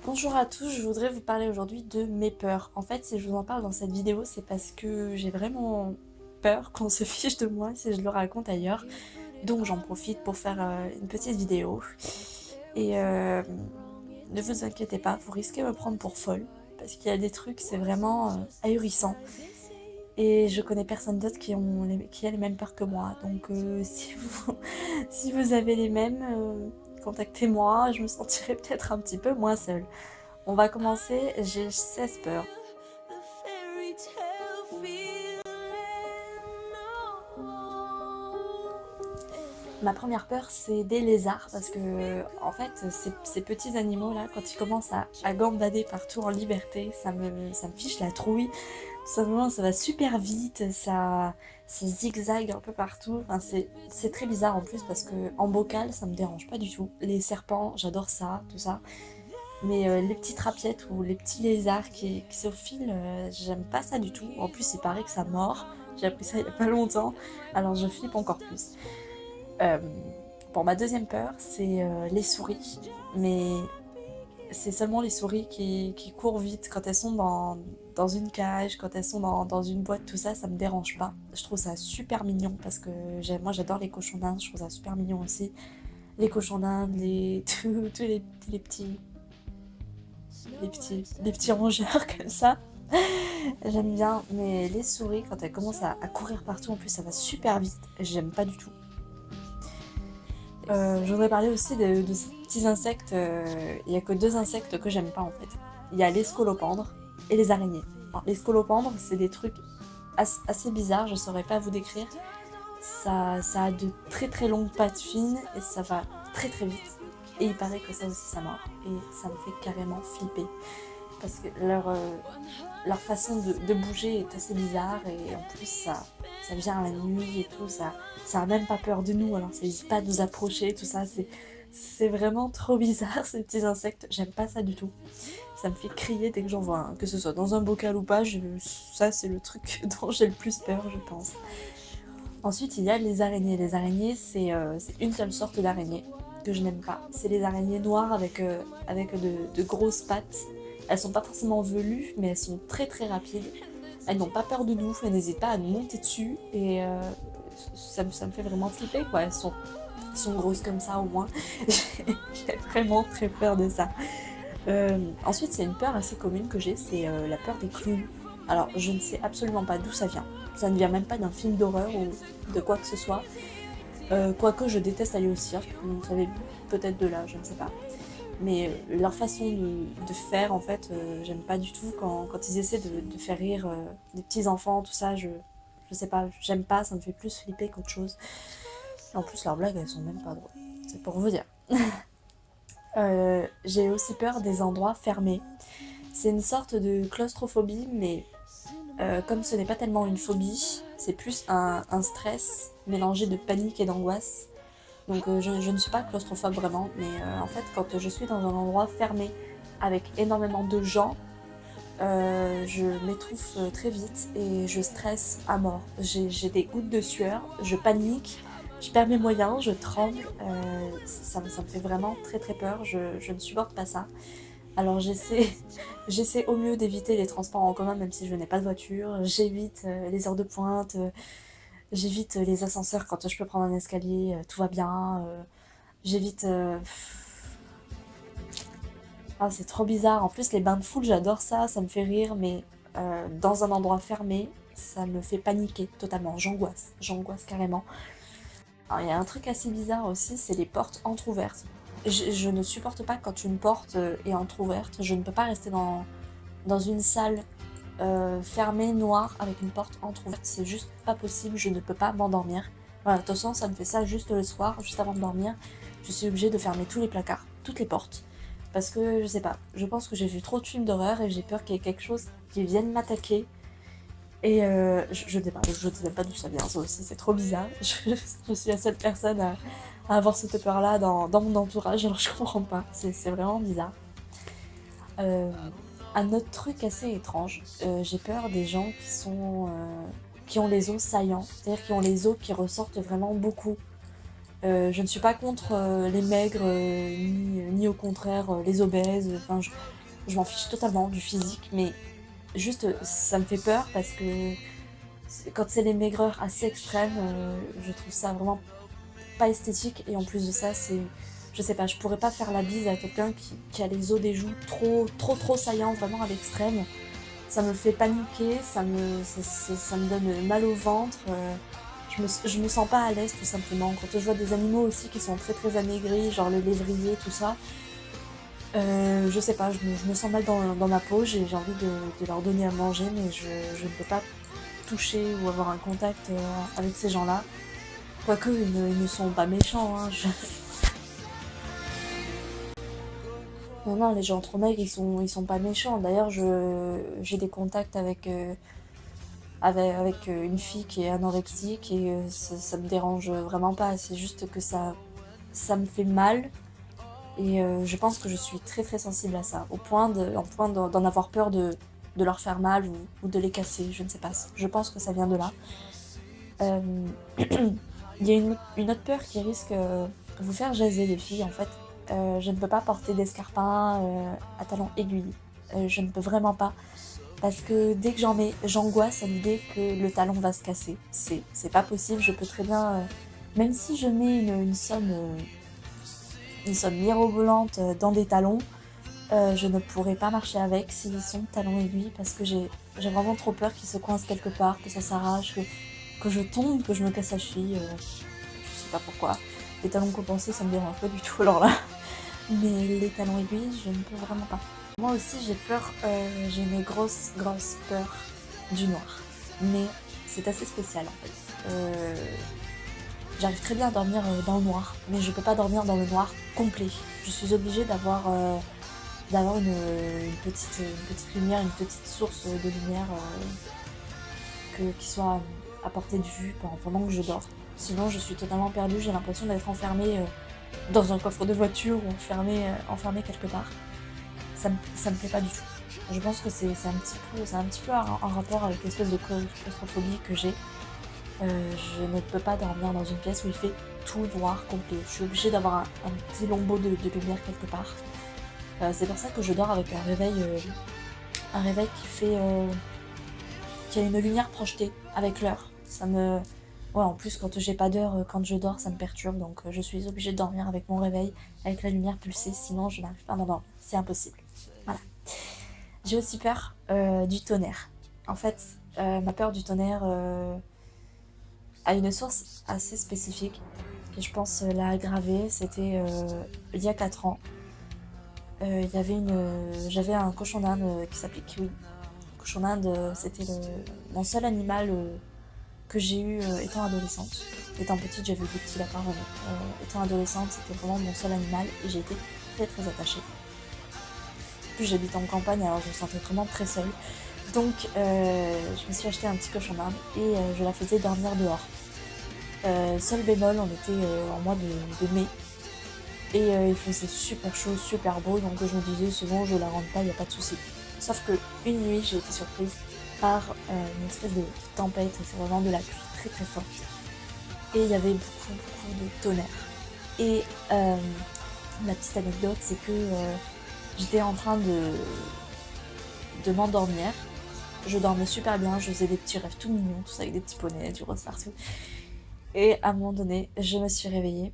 Bonjour à tous, je voudrais vous parler aujourd'hui de mes peurs. En fait, si je vous en parle dans cette vidéo, c'est parce que j'ai vraiment peur qu'on se fiche de moi si je le raconte ailleurs. Donc j'en profite pour faire une petite vidéo. Et ne vous inquiétez pas, vous risquez de me prendre pour folle. Parce qu'il y a des trucs, c'est vraiment ahurissant. Et je connais personne d'autre qui a les mêmes peurs que moi. Donc si vous avez les mêmes, contactez-moi, je me sentirai peut-être un petit peu moins seule. On va commencer, j'ai 16 peurs. Ma première peur, c'est des lézards, parce que, en fait, ces petits animaux-là, quand ils commencent à gambader partout en liberté, ça me fiche la trouille. Tout simplement, ça va super vite, ça zigzague un peu partout. Enfin, c'est très bizarre en plus, parce que en bocal, ça me dérange pas du tout. Les serpents, j'adore ça, tout ça. Mais les petites rapiettes ou les petits lézards qui se faufilent, j'aime pas ça du tout. En plus, il paraît que ça mord. J'ai appris ça il y a pas longtemps, alors je flippe encore plus. Euh, pour ma deuxième peur, c'est les souris. Mais c'est seulement les souris qui courent vite quand elles sont dans une cage, quand elles sont dans une boîte, tout ça, ça me dérange pas. Je trouve ça super mignon parce que moi j'adore les cochons d'Inde, je trouve ça super mignon aussi. Les cochons d'Inde, tous les petits rongeurs comme ça. J'aime bien, mais les souris, quand elles commencent à courir partout, en plus ça va super vite, j'aime pas du tout. Je voudrais parler aussi de ces petits insectes. Il n'y a que deux insectes que j'aime pas en fait. Il y a les scolopendres et les araignées. Alors, les scolopendres, c'est des trucs assez bizarres, je saurais pas vous décrire. Ça a de très très longues pattes fines et ça va très très vite. Et il paraît que ça aussi ça mord. Et ça me fait carrément flipper. Parce que leur façon de bouger est assez bizarre et en plus ça vient la nuit et tout, ça a même pas peur de nous, alors ça n'hésite pas à nous approcher, tout ça, c'est vraiment trop bizarre ces petits insectes, j'aime pas ça du tout. Ça me fait crier dès que j'en vois un, que ce soit dans un bocal ou pas, ça c'est le truc dont j'ai le plus peur je pense. Ensuite il y a les araignées. Les araignées c'est une seule sorte d'araignée que je n'aime pas. C'est les araignées noires avec de grosses pattes. Elles sont pas forcément velues, mais elles sont très très rapides. Elles n'ont pas peur de nous, elles n'hésitent pas à nous monter dessus et ça me fait vraiment flipper quoi. Elles sont grosses comme ça au moins. J'ai vraiment très peur de ça. Ensuite, c'est une peur assez commune que j'ai, c'est la peur des clowns. Alors, je ne sais absolument pas d'où ça vient. Ça ne vient même pas d'un film d'horreur ou de quoi que ce soit. Quoique je déteste aller au cirque, vous savez peut-être de là, je ne sais pas. Mais leur façon de faire, en fait, j'aime pas du tout quand ils essaient de faire rire des petits enfants, tout ça, je sais pas, j'aime pas, ça me fait plus flipper qu'autre chose. Et en plus, leurs blagues, elles sont même pas drôles. C'est pour vous dire. J'ai aussi peur des endroits fermés. C'est une sorte de claustrophobie, mais comme ce n'est pas tellement une phobie, c'est plus un stress mélangé de panique et d'angoisse. Donc je ne suis pas claustrophobe vraiment, mais en fait quand je suis dans un endroit fermé avec énormément de gens, je m'étouffe très vite et je stresse à mort. J'ai des gouttes de sueur, je panique, je perds mes moyens, je tremble, ça me fait vraiment très très peur, je ne supporte pas ça. Alors j'essaie au mieux d'éviter les transports en commun même si je n'ai pas de voiture, j'évite les heures de pointe, j'évite les ascenseurs quand je peux prendre un escalier, tout va bien, j'évite... Ah, c'est trop bizarre. En plus, les bains de foule, j'adore ça, ça me fait rire, mais dans un endroit fermé, ça me fait paniquer totalement. J'angoisse carrément. Alors, il y a un truc assez bizarre aussi, c'est les portes entrouvertes. Je ne supporte pas quand une porte est entrouverte. Je ne peux pas rester dans une salle fermée, noire, avec une porte entrouverte. C'est juste pas possible, je ne peux pas m'endormir. Voilà, de toute façon, ça me fait ça juste le soir, juste avant de dormir. Je suis obligée de fermer tous les placards, toutes les portes. Parce que, je sais pas, je pense que j'ai vu trop de films d'horreur et j'ai peur qu'il y ait quelque chose qui vienne m'attaquer. Et je ne sais même pas d'où ça vient, ça aussi, c'est trop bizarre. Je suis la seule personne à avoir cette peur-là dans mon entourage, alors je comprends pas. C'est vraiment bizarre. Euh, un autre truc assez étrange, j'ai peur des gens qui ont les os saillants, c'est-à-dire qui ont les os qui ressortent vraiment beaucoup. Je ne suis pas contre les maigres, ni au contraire les obèses. Enfin, je m'en fiche totalement du physique, mais juste ça me fait peur parce que quand c'est les maigreurs assez extrêmes, je trouve ça vraiment pas esthétique. Et en plus de ça, je sais pas, je pourrais pas faire la bise à quelqu'un qui a les os des joues trop saillants, vraiment à l'extrême. Ça me fait paniquer, ça me donne mal au ventre. Je me sens pas à l'aise tout simplement. Quand je vois des animaux aussi qui sont très amaigris, genre le lévrier, tout ça, je sais pas, je me sens mal dans ma peau, j'ai envie de leur donner à manger, mais je ne peux pas toucher ou avoir un contact avec ces gens-là. Quoique, ils ne sont pas méchants, hein. Non, non, les gens trop maigres, ils sont pas méchants. D'ailleurs, j'ai des contacts avec une fille qui est anorexique et ça me dérange vraiment pas. C'est juste que ça me fait mal et je pense que je suis très sensible à ça, en point d'en avoir peur de leur faire mal ou de les casser, je ne sais pas. Je pense que ça vient de là. Euh, Il y a une autre peur qui risque de vous faire jaser les filles en fait. Je ne peux pas porter d'escarpins à talons aiguilles. Je ne peux vraiment pas. Parce que dès que j'en mets, j'angoisse à l'idée que le talon va se casser. C'est pas possible, je peux très bien. Même si je mets une somme mirobolante dans des talons, je ne pourrais pas marcher avec s'ils sont talons aiguilles parce que j'ai vraiment trop peur qu'ils se coincent quelque part, que ça s'arrache, que je tombe, que je me casse la cheville. Je sais pas pourquoi. Les talons compensés, ça me dérange pas du tout alors là. Mais les talons aiguilles, je ne peux vraiment pas. Moi aussi, j'ai peur, j'ai une grosse peur du noir. Mais c'est assez spécial en fait. J'arrive très bien à dormir dans le noir, mais je peux pas dormir dans le noir complet. Je suis obligée d'avoir une petite lumière, une petite source de lumière qui soit à portée de vue pendant que je dors. Sinon, je suis totalement perdue, j'ai l'impression d'être enfermée dans un coffre de voiture ou enfermée quelque part. Ça me plaît pas du tout. Je pense que c'est un petit peu en rapport avec l'espèce de claustrophobie que j'ai. Je ne peux pas dormir dans une pièce où il fait tout noir complet. Je suis obligée d'avoir un petit lambeau de lumière quelque part. C'est pour ça que je dors avec un réveil qui a une lumière projetée avec l'heure. Ouais, en plus quand j'ai pas d'heure, quand je dors, ça me perturbe, donc je suis obligée de dormir avec mon réveil, avec la lumière pulsée, sinon je n'arrive pas à m'endormir. C'est impossible. Voilà. J'ai aussi peur du tonnerre. En fait, ma peur du tonnerre a une source assez spécifique et je pense l'a aggravée. C'était il y a 4 ans. J'avais un cochon d'Inde qui s'appelait Kiwi. Le cochon d'Inde, c'était mon seul animal que j'ai eu étant adolescente. Étant petite, j'avais eu des petits lapins. Étant adolescente, c'était vraiment mon seul animal et j'ai été très attachée. En plus, j'habite en campagne, alors je me sentais vraiment très seule. Donc, je me suis acheté un petit cochon d'Inde et je la faisais dormir dehors. Seul bémol, on était en mois de mai et il faisait super chaud, super beau, donc je me disais c'est bon, je la rentre pas, y a pas de souci. Sauf que une nuit, j'ai été surprise par une espèce de tempête, c'est vraiment de la pluie très forte. Et il y avait beaucoup de tonnerre. Et la petite anecdote, c'est que j'étais en train de m'endormir. Je dormais super bien, je faisais des petits rêves tout mignons, tout ça avec des petits poneys, du rose partout. Et à un moment donné, je me suis réveillée.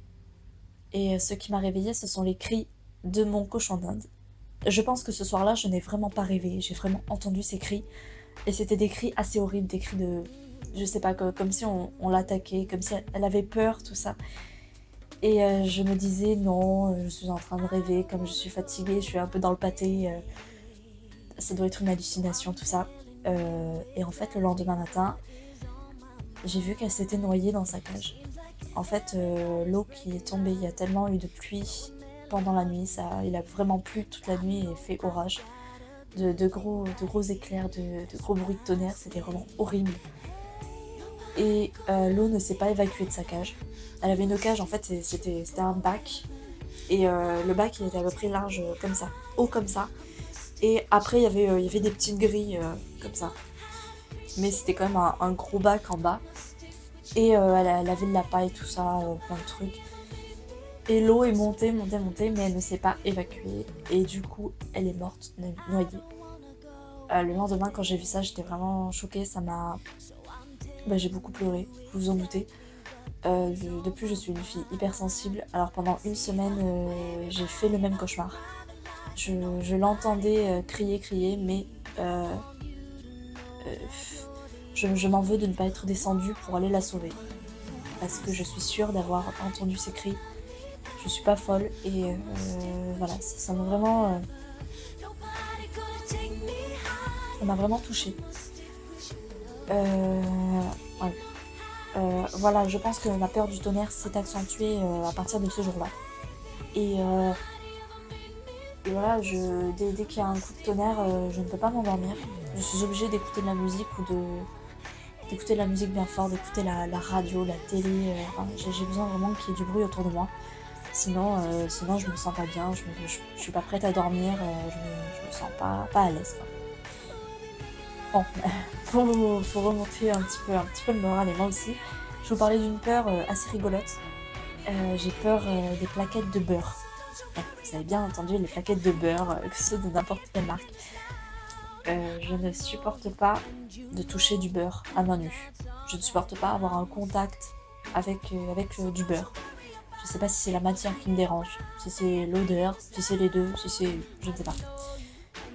Et ce qui m'a réveillée, ce sont les cris de mon cochon d'Inde. Je pense que ce soir-là, je n'ai vraiment pas rêvé. J'ai vraiment entendu ces cris. Et c'était des cris assez horribles, des cris de... Je sais pas, comme si on l'attaquait, comme si elle avait peur, tout ça. Et je me disais, non, je suis en train de rêver, comme je suis fatiguée, je suis un peu dans le pâté. Ça doit être une hallucination, tout ça. Et en fait, le lendemain matin, j'ai vu qu'elle s'était noyée dans sa cage. En fait, l'eau qui est tombée, il y a tellement eu de pluie pendant la nuit, il a vraiment plu toute la nuit et fait orage. De gros éclairs, de gros bruits de tonnerre, c'était vraiment horrible. Et l'eau ne s'est pas évacuée de sa cage. Elle avait une cage, en fait, c'était un bac. Et le bac, il était à peu près large comme ça, haut comme ça. Et après, il y avait des petites grilles comme ça. Mais c'était quand même un gros bac en bas. Et elle avait de la paille, tout ça, plein de trucs. Et l'eau est montée, montée, montée, mais elle ne s'est pas évacuée. Et du coup, elle est morte, noyée. Le lendemain, quand j'ai vu ça, j'étais vraiment choquée. Ça m'a... j'ai beaucoup pleuré, vous vous en doutez. Depuis, je suis une fille hypersensible. Alors pendant une semaine, j'ai fait le même cauchemar. Je l'entendais crier, mais euh, euh, je m'en veux de ne pas être descendue pour aller la sauver. Parce que je suis sûre d'avoir entendu ses cris. Je suis pas folle et voilà, ça m'a vraiment, ça m'a vraiment touchée. Euh, ouais. Voilà, je pense que la peur du tonnerre s'est accentuée à partir de ce jour-là. Et, euh, et voilà, dès qu'il y a un coup de tonnerre, je ne peux pas m'endormir. Je suis obligée d'écouter de la musique d'écouter de la musique bien fort, d'écouter la radio, la télé. Enfin, j'ai besoin vraiment qu'il y ait du bruit autour de moi. Sinon je me sens pas bien, je suis pas prête à dormir, je me sens pas à l'aise, quoi. Bon, faut remonter un petit peu le moral et moi aussi. Je vais vous parler d'une peur assez rigolote. J'ai peur des plaquettes de beurre. Ouais, vous avez bien entendu, les plaquettes de beurre, que ce soit de n'importe quelle marque. Je ne supporte pas de toucher du beurre à main nue. Je ne supporte pas avoir un contact avec du beurre. Je sais pas si c'est la matière qui me dérange, si c'est l'odeur, si c'est les deux, si c'est... je ne sais pas.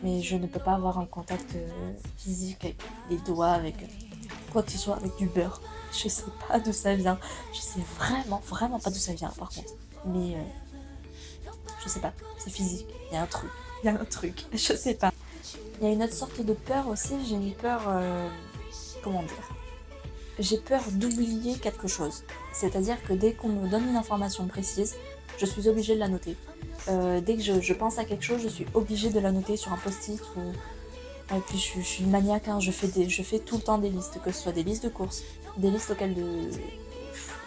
Mais je ne peux pas avoir un contact physique avec les doigts, avec quoi que ce soit, avec du beurre. Je sais pas d'où ça vient. Je sais vraiment, vraiment pas d'où ça vient par contre. Mais je sais pas, c'est physique. Il y a un truc. Il y a un truc. Je sais pas. Il y a une autre sorte de peur aussi. J'ai une peur... comment dire, j'ai peur d'oublier quelque chose. C'est-à-dire que dès qu'on me donne une information précise, je suis obligée de la noter. Dès que je pense à quelque chose, je suis obligée de la noter sur un post-it. Et puis je suis une maniaque, hein. Je fais tout le temps des listes, que ce soit des listes de courses, des listes auxquelles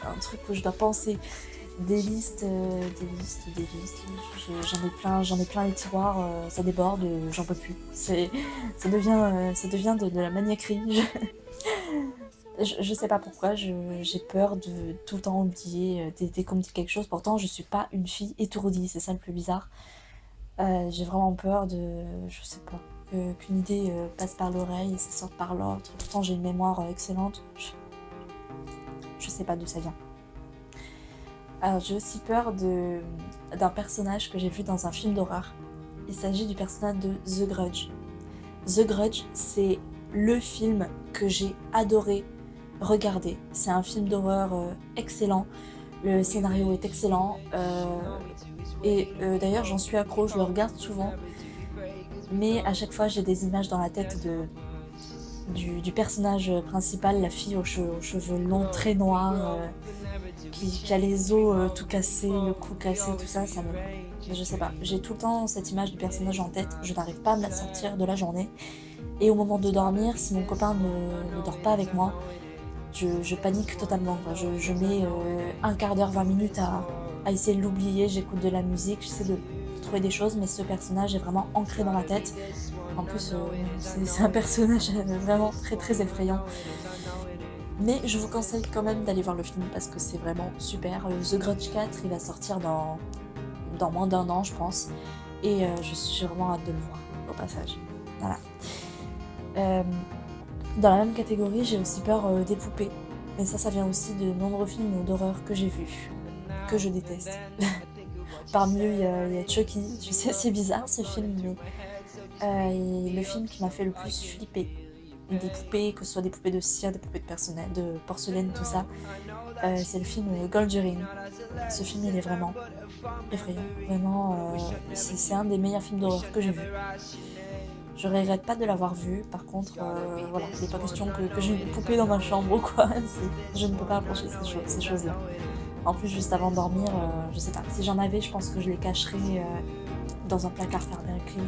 un truc où je dois penser, des listes. J'en ai plein les tiroirs, ça déborde, j'en peux plus. Ça devient de la maniaquerie. Je sais pas pourquoi, j'ai peur de tout le temps oublier dès qu'on me dit quelque chose. Pourtant, je suis pas une fille étourdie, c'est ça le plus bizarre. J'ai vraiment peur de, je sais pas, qu'une idée passe par l'oreille et ça sorte par l'autre. Pourtant, j'ai une mémoire excellente. Je sais pas d'où ça vient. Alors, j'ai aussi peur d'un personnage que j'ai vu dans un film d'horreur. Il s'agit du personnage de The Grudge. The Grudge, c'est le film que j'ai adoré regarder. C'est un film d'horreur excellent. Le scénario est excellent. D'ailleurs, j'en suis accro, je le regarde souvent. Mais à chaque fois, j'ai des images dans la tête du personnage principal, la fille aux cheveux longs, très noirs, qui a les os tout cassés, le cou cassé, tout ça, je sais pas. J'ai tout le temps cette image du personnage en tête. Je n'arrive pas à me la sortir de la journée. Et au moment de dormir, si mon copain ne dort pas avec moi, je panique totalement, quoi. Je mets un quart d'heure, 20 minutes à essayer de l'oublier. J'écoute de la musique, j'essaie de trouver des choses, mais ce personnage est vraiment ancré dans ma tête. En plus, c'est un personnage vraiment très très effrayant. Mais je vous conseille quand même d'aller voir le film parce que c'est vraiment super. The Grudge 4, il va sortir dans moins d'un an, je pense. Et je suis vraiment hâte de le voir, au passage. Voilà. Dans la même catégorie, j'ai aussi peur des poupées. Mais ça vient aussi de nombreux films d'horreur que j'ai vus, que je déteste. Parmi eux, il y a Chucky. Je sais, c'est bizarre ce film, mais le film qui m'a fait le plus flipper. Des poupées, que ce soit des poupées de cire, des poupées de porcelaine, tout ça, c'est le film Conjuring. Ce film, il est vraiment effrayant. Vraiment, c'est un des meilleurs films d'horreur que j'ai vu. Je regrette pas de l'avoir vu, par contre, voilà, il n'est pas question que j'ai une poupée dans ma chambre ou quoi. Je ne peux pas approcher ces choses-là. En plus, juste avant de dormir, je sais pas, si j'en avais, je pense que je les cacherais dans un placard fermé à clé.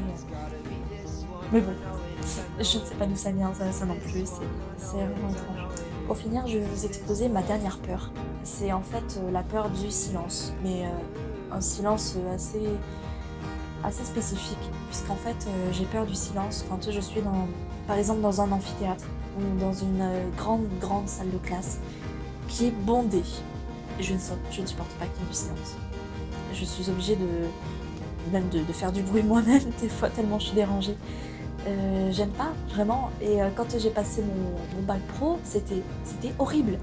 Mais bon, je ne sais pas d'où ça vient, ça non plus, c'est vraiment étrange. Pour finir, je vais vous exposer ma dernière peur. C'est en fait la peur du silence, mais un silence assez spécifique, puisqu'en fait j'ai peur du silence quand je suis par exemple dans un amphithéâtre ou dans une grande salle de classe qui est bondée. Et je ne supporte pas qu'il y ait du silence. je suis obligée même de faire du bruit moi-même des fois tellement je suis dérangée. J'aime pas vraiment et quand j'ai passé mon bac pro, c'était horrible.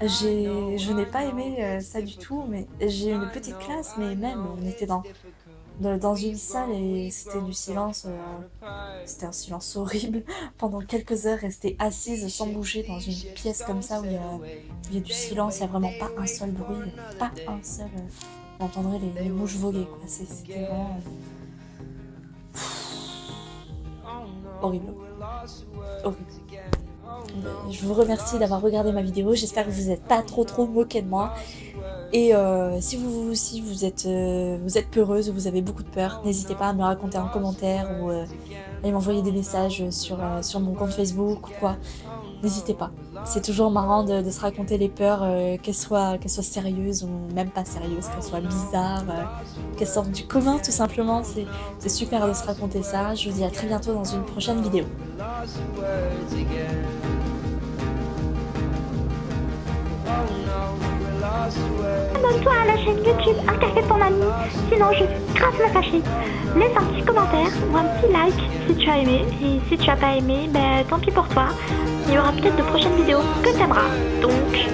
Je n'ai pas aimé ça du tout, mais j'ai une petite classe, mais même on était dans une salle et c'était du silence, c'était un silence horrible pendant quelques heures, rester assise sans bouger dans une pièce comme ça où il y a du silence, il n'y a vraiment pas un seul bruit, pas un seul. On entendrait les mouches voler, quoi. C'était vraiment horrible. Horrible. Je vous remercie d'avoir regardé ma vidéo, j'espère que vous n'êtes pas trop moqués de moi. Et si vous aussi vous êtes peureuse ou vous avez beaucoup de peur, n'hésitez pas à me le raconter en commentaire ou à m'envoyer des messages sur mon compte Facebook ou quoi. N'hésitez pas. C'est toujours marrant de se raconter les peurs, qu'elles soient sérieuses ou même pas sérieuses, qu'elles soient bizarres, qu'elles sortent du commun tout simplement. C'est super de se raconter ça. Je vous dis à très bientôt dans une prochaine vidéo. Abonne-toi à la chaîne YouTube Un Café pour Mamie, sinon je suis grave fâchée. Laisse un petit commentaire ou un petit like si tu as aimé, et si tu as pas aimé, ben tant pis pour toi. Il y aura peut-être de prochaines vidéos que t'aimeras, donc